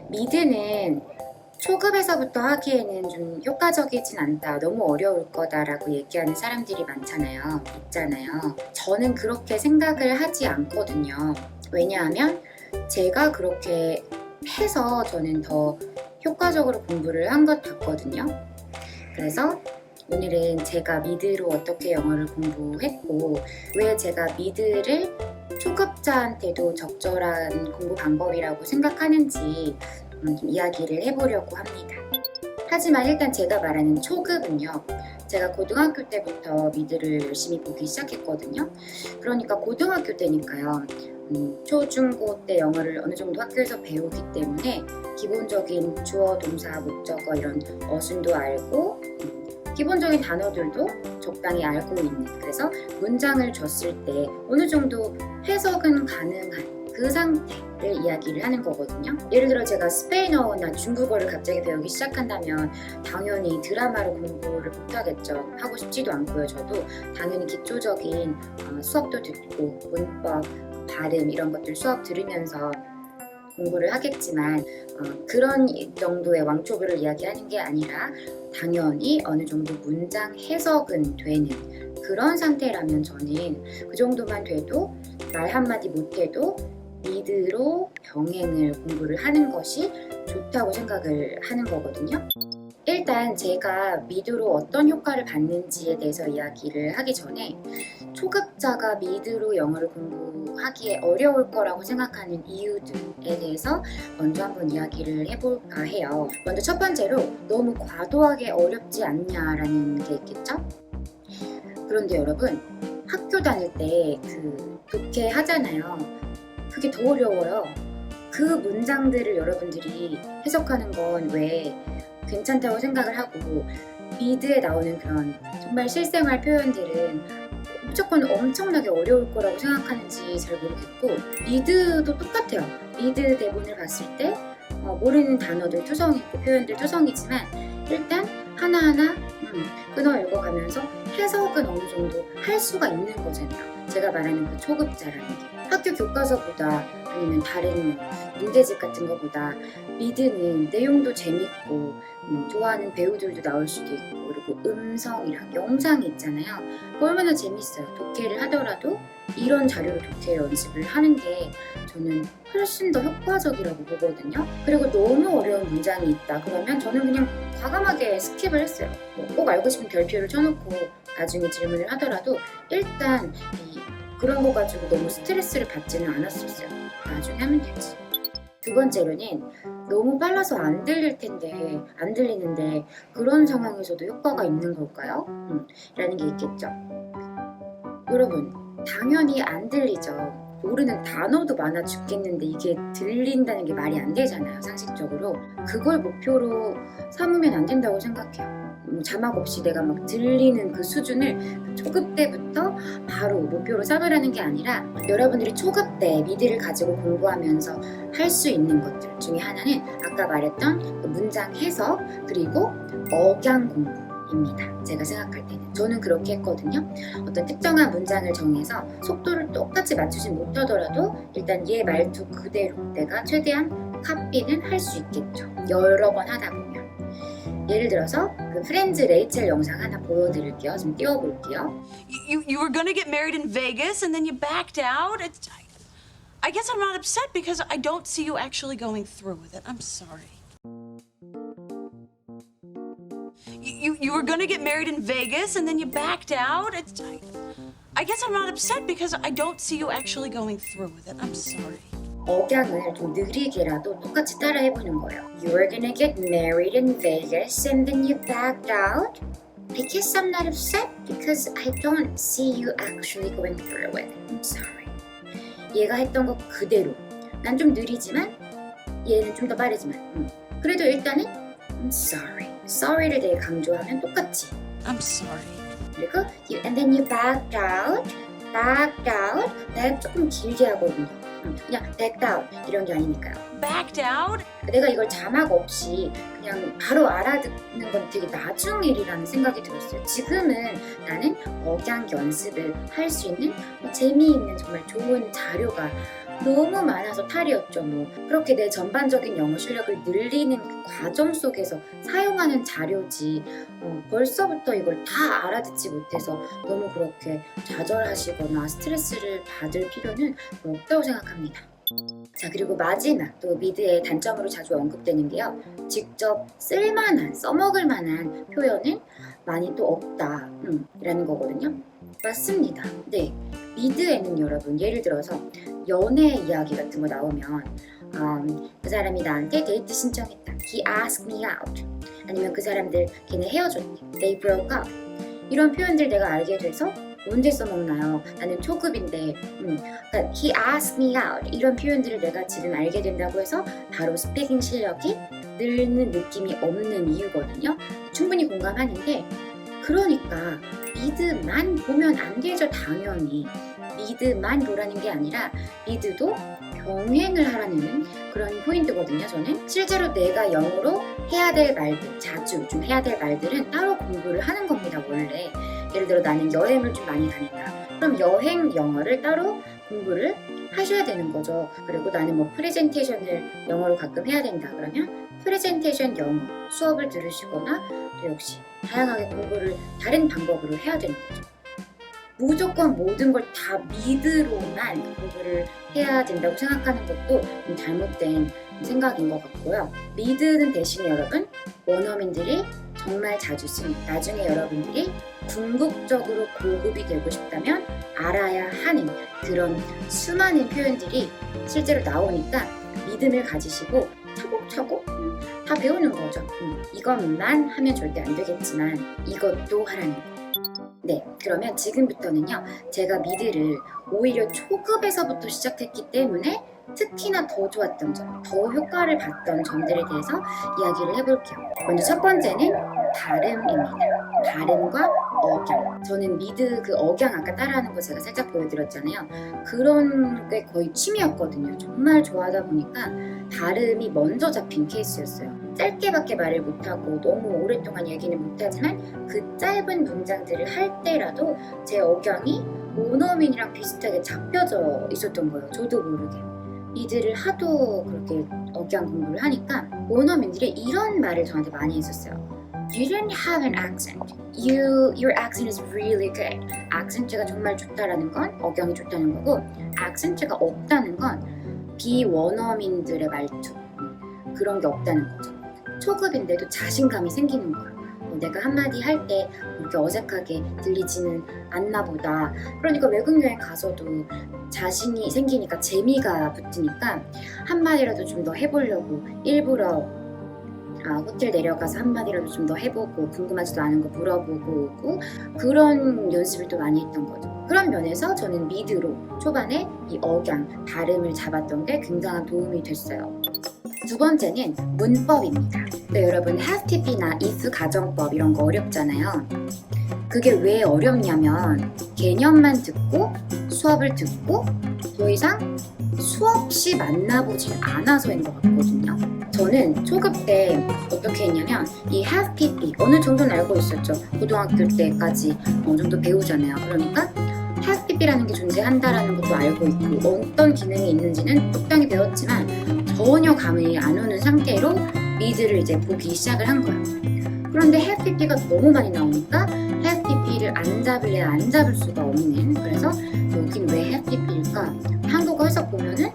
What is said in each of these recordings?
미드는 초급에서부터 하기에는 좀 효과적이진 않다, 너무 어려울 거다라고 얘기하는 사람들이 있잖아요. 저는 그렇게 생각을 하지 않거든요. 왜냐하면 제가 그렇게 해서 저는 더 효과적으로 공부를 한 것 같거든요. 그래서 오늘은 제가 미드로 어떻게 영어를 공부했고, 왜 제가 미드를 초급자한테도 적절한 공부 방법이라고 생각하는지 좀 이야기를 해보려고 합니다. 하지만 일단 제가 말하는 초급은요, 제가 고등학교 때부터 미드를 열심히 보기 시작했거든요. 그러니까 고등학교 때니까요. 초, 중, 고 때 영어를 어느 정도 학교에서 배우기 때문에 기본적인 주어, 동사, 목적어 이런 어순도 알고 기본적인 단어들도 적당히 알고 있는, 그래서 문장을 줬을 때 어느 정도 해석은 가능한 그 상태를 이야기를 하는 거거든요. 예를 들어 제가 스페인어나 중국어를 갑자기 배우기 시작한다면 당연히 드라마로 공부를 못하겠죠. 하고 싶지도 않고요. 저도 당연히 기초적인 수업도 듣고 문법, 발음 이런 것들 수업 들으면서 공부를 하겠지만 그런 정도의 왕초보를 이야기하는 게 아니라 당연히 어느 정도 문장 해석은 되는 그런 상태라면 저는 그 정도만 돼도 말 한마디 못해도 미드로 병행을 공부를 하는 것이 좋다고 생각을 하는 거거든요. 일단 제가 미드로 어떤 효과를 받는지에 대해서 이야기를 하기 전에 초급자가 미드로 영어를 공부하기에 어려울 거라고 생각하는 이유들에 대해서 먼저 한번 이야기를 해볼까 해요. 먼저 첫 번째로 너무 과도하게 어렵지 않냐라는 게 있겠죠? 그런데 여러분, 학교 다닐 때 그 독해 하잖아요. 그게 더 어려워요. 그 문장들을 여러분들이 해석하는 건 왜 괜찮다고 생각을 하고, 미드에 나오는 그런 정말 실생활 표현들은 무조건 엄청나게 어려울 거라고 생각하는지 잘 모르겠고, 미드도 똑같아요. 미드 대본을 봤을 때 모르는 단어들 투성이고 표현들 투성이지만 일단 하나하나 끊어 읽어가면서 해석은 어느 정도 할 수가 있는 거잖아요. 제가 말하는 그 초급자라는 게 학교 교과서보다 아니면 다른 문제집 같은 거보다 미드는 내용도 재밌고 좋아하는 배우들도 나올 수도 있고, 그리고 음성이랑 영상이 있잖아요. 얼마나 재밌어요. 독해를 하더라도 이런 자료로 독해 연습을 하는 게 저는 훨씬 더 효과적이라고 보거든요. 그리고 너무 어려운 문장이 있다 그러면 저는 그냥 과감하게 스킵을 했어요. 꼭 알고 싶은 별표를 쳐놓고 나중에 질문을 하더라도 일단 그런 거 가지고 너무 스트레스를 받지는 않았었어요. 나중에 하면 되지. 두 번째로는 너무 빨라서 안 들리는데 그런 상황에서도 효과가 있는 걸까요? 라는 게 있겠죠. 여러분, 당연히 안 들리죠. 모르는 단어도 많아 죽겠는데 이게 들린다는 게 말이 안 되잖아요, 상식적으로. 그걸 목표로 삼으면 안 된다고 생각해요. 자막 없이 내가 막 들리는 그 수준을 초급 때부터 바로 목표로 삼으라는 게 아니라, 여러분들이 초급 때 미드를 가지고 공부하면서 할 수 있는 것들 중에 하나는 아까 말했던 그 문장 해석 그리고 억양 공부입니다. 제가 생각할 때는 저는 그렇게 했거든요. 어떤 특정한 문장을 정해서 속도를 똑같이 맞추지 못하더라도 일단 얘 말투 그대로 내가 최대한 카피는 할 수 있겠죠. 여러 번 하다 보면. 예를 들어서 그 프렌즈 레이첼 영상 하나 보여드릴게요. 좀 띄워볼게요. You were gonna get married in Vegas and then you backed out? I guess I'm not upset because I don't see you actually going through with it. I'm sorry. You were gonna get married in Vegas and then you backed out? I guess I'm not upset because I don't see you actually going through with it. I'm sorry. 억양을 좀 느리게라도 똑같이 따라 해보는 거예요. You were gonna get married in Vegas and then you backed out? I guess I'm not upset because I don't see you actually going through with it. I'm sorry. 얘가 했던 거 그대로. 난 좀 느리지만 얘는 좀 더 빠르지만 그래도 일단은 I'm sorry. Sorry를 되게 강조하면 똑같이 I'm sorry. 그리고 and then you backed out. 내가 조금 길게 하거든요. 그냥 backed out 이런 게 아니니까요. Backed out? 내가 이걸 자막 없이 그냥 바로 알아듣는 건 되게 나중 일이라는 생각이 들었어요. 지금은 나는 억양 연습을 할 수 있는 재미있는 정말 좋은 자료가 너무 많아서 탈이었죠. 뭐 그렇게 내 전반적인 영어 실력을 늘리는 그 과정 속에서 사용하는 자료지 벌써부터 이걸 다 알아듣지 못해서 너무 그렇게 좌절하시거나 스트레스를 받을 필요는 없다고 생각합니다. 자, 그리고 마지막 또 미드의 단점으로 자주 언급되는 게요, 직접 쓸만한, 써먹을 만한 표현은 많이 또 없다 라는 거거든요. 맞습니다. 네, 미드에는 여러분 예를 들어서 연애 이야기 같은 거 나오면 그 사람이 나한테 데이트 신청했다, he asked me out, 아니면 그 사람들 걔네 헤어졌대, they broke up, 이런 표현들 내가 알게 돼서 언제 써먹나요? 나는 초급인데 그러니까 he asked me out 이런 표현들을 내가 지금 알게 된다고 해서 바로 스피킹 실력이 늘는 느낌이 없는 이유거든요. 충분히 공감하는데, 그러니까 미드만 보면 안 되죠. 당연히 미드만 보라는 게 아니라 미드도 병행을 하라는 그런 포인트거든요. 저는 실제로 내가 영어로 해야 될 말들, 자주 좀 해야 될 말들은 따로 공부를 하는 겁니다. 원래 예를 들어 나는 여행을 좀 많이 다닌다, 그럼 여행 영어를 따로 공부를 하셔야 되는 거죠. 그리고 나는 뭐 프레젠테이션을 영어로 가끔 해야 된다, 그러면 프레젠테이션 영어 수업을 들으시거나 또 역시 다양하게 공부를 다른 방법으로 해야 되는 거죠. 무조건 모든 걸 다 미드로만 공부를 해야 된다고 생각하는 것도 좀 잘못된 생각인 것 같고요. 미드는 대신에 여러분, 원어민들이 정말 자주 쓰는, 나중에 여러분들이 궁극적으로 고급이 되고 싶다면 알아야 하는 그런 수많은 표현들이 실제로 나오니까 믿음을 가지시고 차곡차곡 다 배우는 거죠. 이것만 하면 절대 안 되겠지만 이것도 하라는 거. 네, 그러면 지금부터는요, 제가 미드를 오히려 초급에서부터 시작했기 때문에 특히나 더 좋았던 점, 더 효과를 봤던 점들에 대해서 이야기를 해볼게요. 먼저 첫 번째는 발음입니다. 발음과 억양. 저는 미드 그 억양 아까 따라하는 거 제가 살짝 보여드렸잖아요. 그런 게 거의 취미였거든요. 정말 좋아하다 보니까 발음이 먼저 잡힌 케이스였어요. 짧게밖에 말을 못하고 너무 오랫동안 얘기는 못하지만 그 짧은 문장들을 할 때라도 제 억양이 원어민이랑 비슷하게 잡혀져 있었던 거예요. 저도 모르게. 미드를 하도 그렇게 억양 공부를 하니까 원어민들이 이런 말을 저한테 많이 했었어요. You didn't have an accent. Your accent is really good. 악센트가 정말 좋다라는 건 억양이 좋다는 거고, 악센트가 없다는 건 비원어민들의 말투, 그런 게 없다는 거죠. 초급인데도 자신감이 생기는 거예요. 내가 한마디 할 때 이렇게 어색하게 들리지는 않나 보다. 그러니까 외국 여행 가서도 자신이 생기니까 재미가 붙으니까 한마디라도 좀 더 해보려고 일부러 호텔 내려가서 한마디라도 좀 더 해보고 궁금하지도 않은 거 물어보고 오고, 그런 연습을 또 많이 했던 거죠. 그런 면에서 저는 미드로 초반에 이 억양, 발음을 잡았던 게 굉장한 도움이 됐어요. 두 번째는 문법입니다. 네, 여러분 have-to-be나 if 가정법 이런 거 어렵잖아요. 그게 왜 어렵냐면 개념만 듣고 수업을 듣고 더 이상 수없이 만나보진 않아서인 것 같거든요. 저는 초급 때 어떻게 했냐면 이 have-to-be 어느 정도는 알고 있었죠. 고등학교 때까지 어느 정도 배우잖아요. 그러니까 have-to-be라는 게 존재한다라는 것도 알고 있고 어떤 기능이 있는지는 적당히 배웠지만 전혀 감이 안 오는 상태로 미드를 이제 보기 시작을 한 거예요. 그런데 have-to-be가 너무 많이 나오니까 have-to-be를 안 잡을래야 안 잡을 수가 없는, 그래서 여긴 왜 have-to-be일까? 한국어 해석 보면은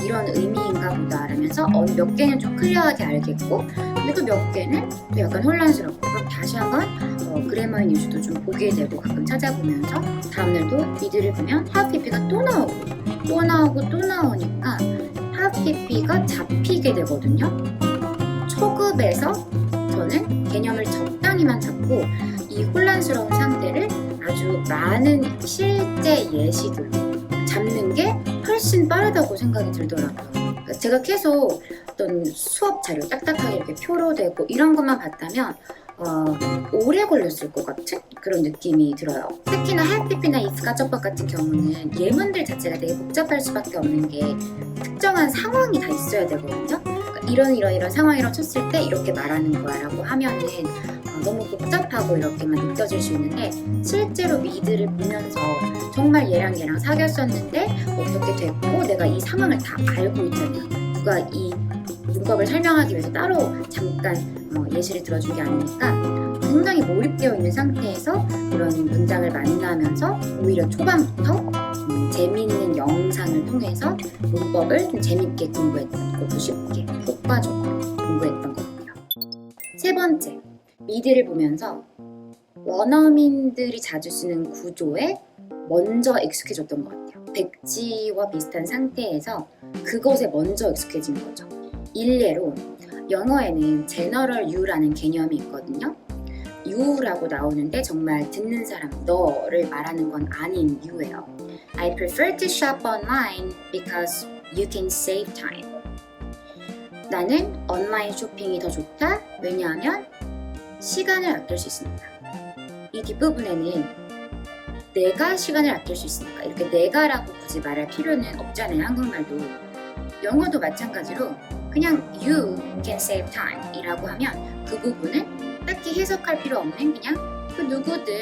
이런 의미인가 보다 라면서 몇 개는 좀 클리어하게 알겠고, 근데 그 몇 개는 또 약간 혼란스럽고, 그럼 다시 한번 그래머의 뉴스도 좀 보게 되고 가끔 찾아보면서 다음날도 미드를 보면 have-to-be가 또 나오고 또 나오니까 have-to-be가 잡히게 되거든요. 초급에서 저는 개념을 적당히만 잡고 이 혼란스러운 상태를 아주 많은 실제 예시들로 잡는 게 훨씬 빠르다고 생각이 들더라고요. 그러니까 제가 계속 어떤 수업 자료 딱딱하게 이렇게 표로 되고 이런 것만 봤다면 오래 걸렸을 것 같은 그런 느낌이 들어요. 특히나 have-to나 if 가정법 같은 경우는 예문들 자체가 되게 복잡할 수밖에 없는 게 특정한 상황이 다 있어야 되거든요. 그러니까 이런 상황이라고 쳤을 때 이렇게 말하는 거야 라고 하면은 너무 복잡하고 이렇게만 느껴질 수 있는데 실제로 미드를 보면서 정말 얘랑 사귀었었는데 어떻게 됐고 내가 이 상황을 다 알고 있잖아요. 누가 이 문법을 설명하기 위해서 따로 잠깐 예시를 들어준 게 아니니까 굉장히 몰입되어 있는 상태에서 이런 문장을 만나면서 오히려 초반부터 재미있는 영상을 통해서 문법을 좀 재밌게 공부했고 쉽게 효과적으로 공부했던 것 같고요. 세 번째, 미드를 보면서 원어민들이 자주 쓰는 구조에 먼저 익숙해졌던 것 같아요. 백지와 비슷한 상태에서 그것에 먼저 익숙해진 거죠. 일례로 영어에는 general you라는 개념이 있거든요. you라고 나오는데 정말 듣는 사람, 너를 말하는 건 아닌 you예요. I prefer to shop online because you can save time. 나는 온라인 쇼핑이 더 좋다. 왜냐하면 시간을 아낄 수 있으니까. 이 뒷부분에는 내가 시간을 아낄 수 있으니까 이렇게 내가라고 굳이 말할 필요는 없잖아요. 한국말도. 영어도 마찬가지로 그냥 you can save time 이라고 하면 그 부분은 딱히 해석할 필요 없는 그냥 그 누구든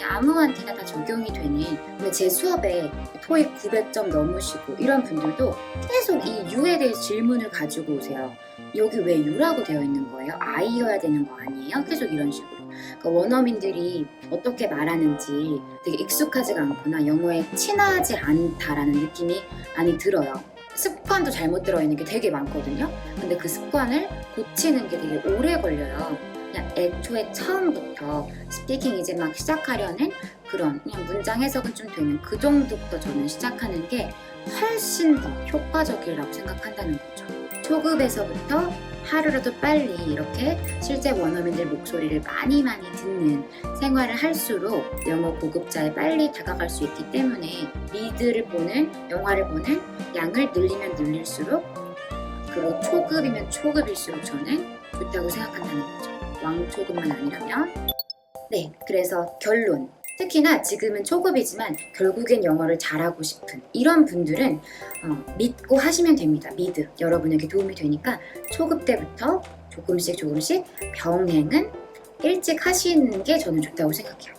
아무한테나 다 적용이 되는. 근데 제 수업에 토익 900점 넘으시고 이런 분들도 계속 이 you에 대해 질문을 가지고 오세요. 여기 왜 you라고 되어 있는 거예요? I여야 되는 거 아니에요? 계속 이런 식으로. 그러니까 원어민들이 어떻게 말하는지 되게 익숙하지가 않거나 영어에 친하지 않다라는 느낌이 많이 들어요. 습관도 잘못 들어있는 게 되게 많거든요. 근데 그 습관을 고치는 게 되게 오래 걸려요. 그냥 애초에 처음부터 스피킹 이제 막 시작하려는 그런 그냥 문장 해석은 좀 되는 그 정도부터 저는 시작하는 게 훨씬 더 효과적이라고 생각한다는 거죠. 초급에서부터 하루라도 빨리 이렇게 실제 원어민들 목소리를 많이 듣는 생활을 할수록 영어 고급자에 빨리 다가갈 수 있기 때문에 미드를 보는, 영화를 보는 양을 늘리면 늘릴수록 그리고 초급이면 초급일수록 저는 좋다고 생각한다는 거죠. 왕초급만 아니라면. 네, 그래서 결론. 특히나 지금은 초급이지만 결국엔 영어를 잘하고 싶은 이런 분들은 믿고 하시면 됩니다. 미드 여러분에게 도움이 되니까 초급 때부터 조금씩 병행은 일찍 하시는 게 저는 좋다고 생각해요.